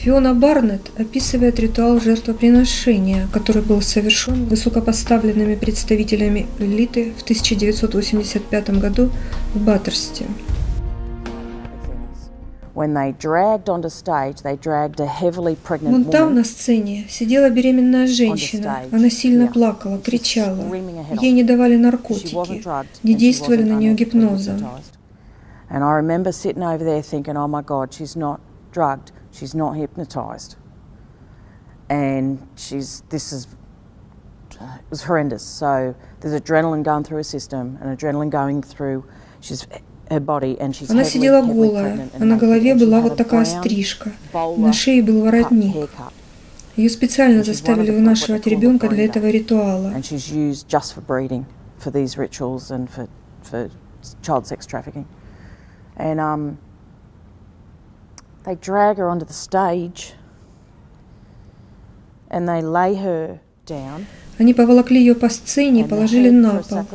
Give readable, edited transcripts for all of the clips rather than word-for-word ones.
Фиона Барнетт описывает ритуал жертвоприношения, который был совершен высокопоставленными представителями элиты в 1985 году в Батерсте. Вон там, на сцене, сидела беременная женщина. Она сильно плакала, кричала. Ей не давали наркотики, не действовали на нее гипнозом. And I remember sitting over there thinking, oh my God, she's not drugged, she's not hypnotized. And it was horrendous. So there's adrenaline going through her system and adrenaline going through her body, and she's Она сидела голая, а на голове была вот такая стрижка, на шее был воротник. Ее специально заставили вынашивать ребенка для этого ритуала. And she's used just for breeding, for these rituals and for child sex trafficking. And they drag her onto the stage and they lay her down. Они поволокли ее по сцене и положили на пол.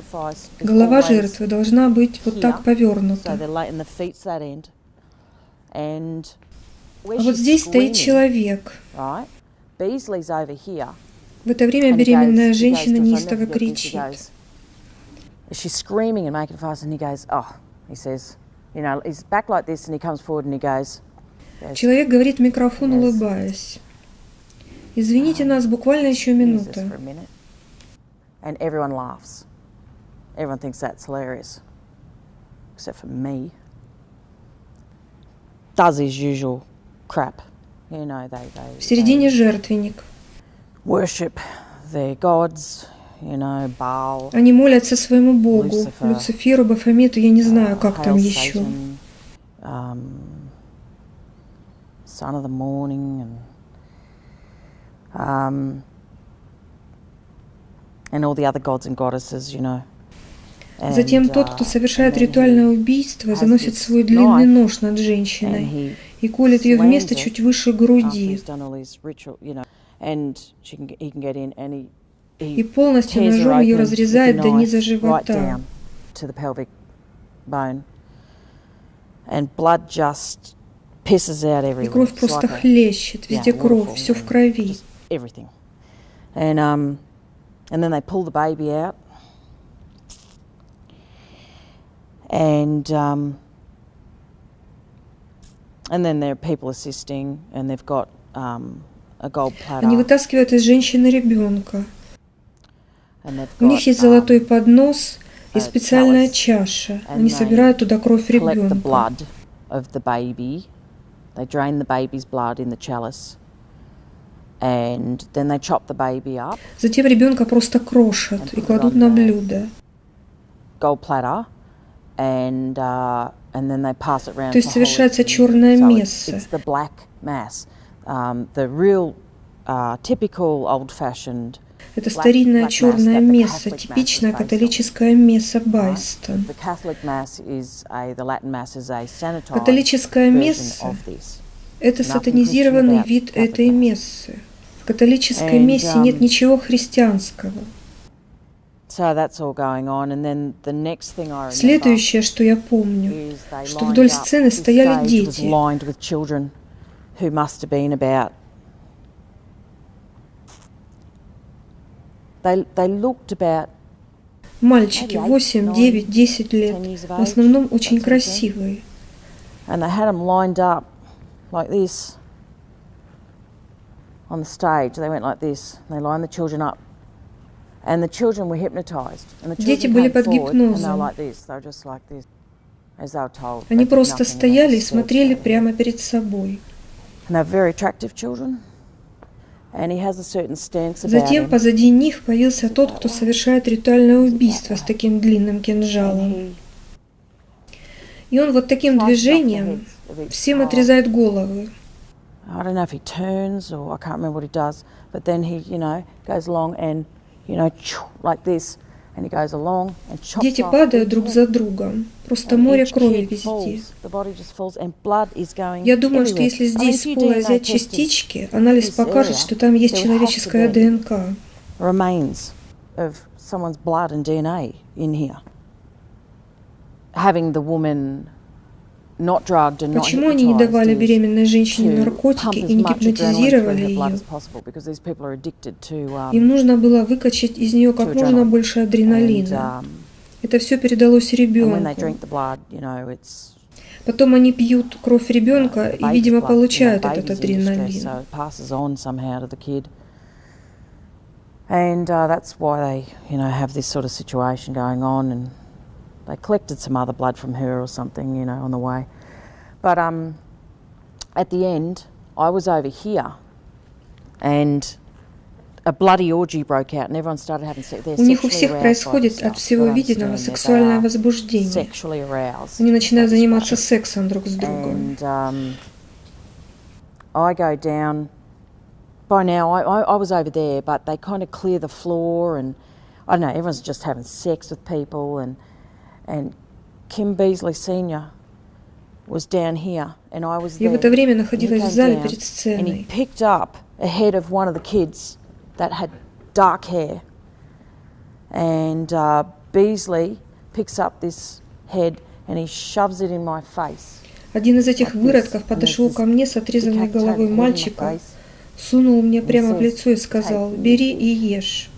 Голова жертвы должна быть вот так повернута. А вот здесь стоит человек. В это время беременная женщина неистово кричит. Человек говорит в микрофон, улыбаясь: «Извините нас, буквально еще минута». And everyone laughs. Everyone thinks that's hilarious, except for me. Does his usual crap, you know. В середине жертвенник. Worship their gods, you know, Baal. Они молятся своему богу, Люциферу, Бафомету, я не знаю, как там еще. Son of the morning and all the other gods and goddesses, you know. Затем тот, кто совершает ритуальное убийство, заносит свой длинный нож над женщиной и колет ее в место чуть выше груди. И полностью ножом ее разрезает до низа живота. И кровь просто хлещет, везде кровь, все в крови. And then they pull the baby out, and then there are people assisting, and they've got a gold platter. Они вытаскивают из женщины ребенка. У них есть золотой поднос и специальная чаша. Они собирают туда кровь ребенка. They drain the baby's blood in the chalice. And then they chop the baby up. Затем ребенка просто крошат и кладут на блюдо. Gold platter, and then they pass it around. То есть совершается черное месса. It's the black mass, the real typical old-fashioned. Это старинное черное месса, типичное католическое месса Байстон. Католическое месса – это сатанизированный вид этой мессы. В католической мессе нет ничего христианского. Следующее, что я помню, что вдоль сцены стояли дети. Мальчики 8, 9, 10 лет, в основном очень красивые. Like this on the stage. They went like this. They lined the children up, and the children were hypnotized. And the Дети children были came под forward, and they were гипнозом. like this. They were just like this, as they were told. Они просто стояли и смотрели прямо перед собой. And they're very attractive children. And he has a certain stance about Затем him. позади них появился тот, кто совершает ритуальное убийство с таким длинным кинжалом. И он вот таким движением всем отрезает головы. I don't know if he turns or I can't remember what he does, but then he, you know, goes along and, you know, like this, and he goes along and chops Дети падают друг за другом. Просто море крови везде. Я думаю, что если здесь с пола взять частички, анализ покажет, что там есть человеческая ДНК. Remains of someone's blood and DNA in here. Having the woman not drugged and not Почему они не давали hypnotised беременной женщине is to наркотики pump и as не much adrenaline through гипнотизировали her blood ее? as possible, because these people are addicted to Им нужно было выкачать из нее как можно больше адреналина. Это все передалось and when they ребенку. drink the blood, you know, it's Потом они пьют кровь ребенка the и, baby's видимо, blood, you know, получают этот baby's in distress, адреналин. so it passes on somehow to the kid. And that's why they, you know, have this sort of situation going on, and they collected some other blood from her or something, you know, on the way. But at the end, I was over here, and a bloody orgy broke out, and everyone started having sex. They're У них у sexually всех aroused by происходит this от stuff. всего You've got to виденного understand that they сексуальное are возбуждение. sexually aroused Они by начинают this заниматься stuff. сексом друг с другом. And I go down. By now, I was over there, but they kind of clear the floor, and I don't know, everyone's just having sex with people, and Kim Beasley Senior was down here, and I was Я there. в это время And he находилась в came зале down, перед and he сценой. picked up a head of one of the kids that had dark hair, and Beasley picks up this head and he shoves it in my face. Один из этих Like this. выродков And подошел there's ко this мне с отрезанной decapitated головой head in my мальчика, face. сунул мне And прямо в says, лицо и сказал: «Бери и ешь».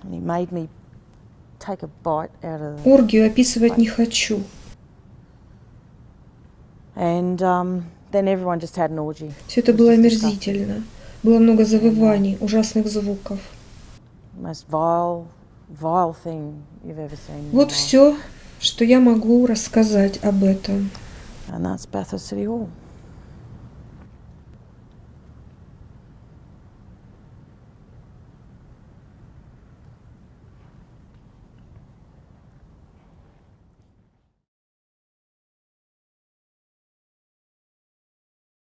And he made me take a bite out of the... Оргию описывать не хочу. And then everyone just had an orgy. Все это It was было just disgusting. омерзительно. Было много завываний, ужасных звуков. The most vile thing you've ever seen in your Вот life. все, что я могу рассказать об этом. And that's Bathurst City Hall.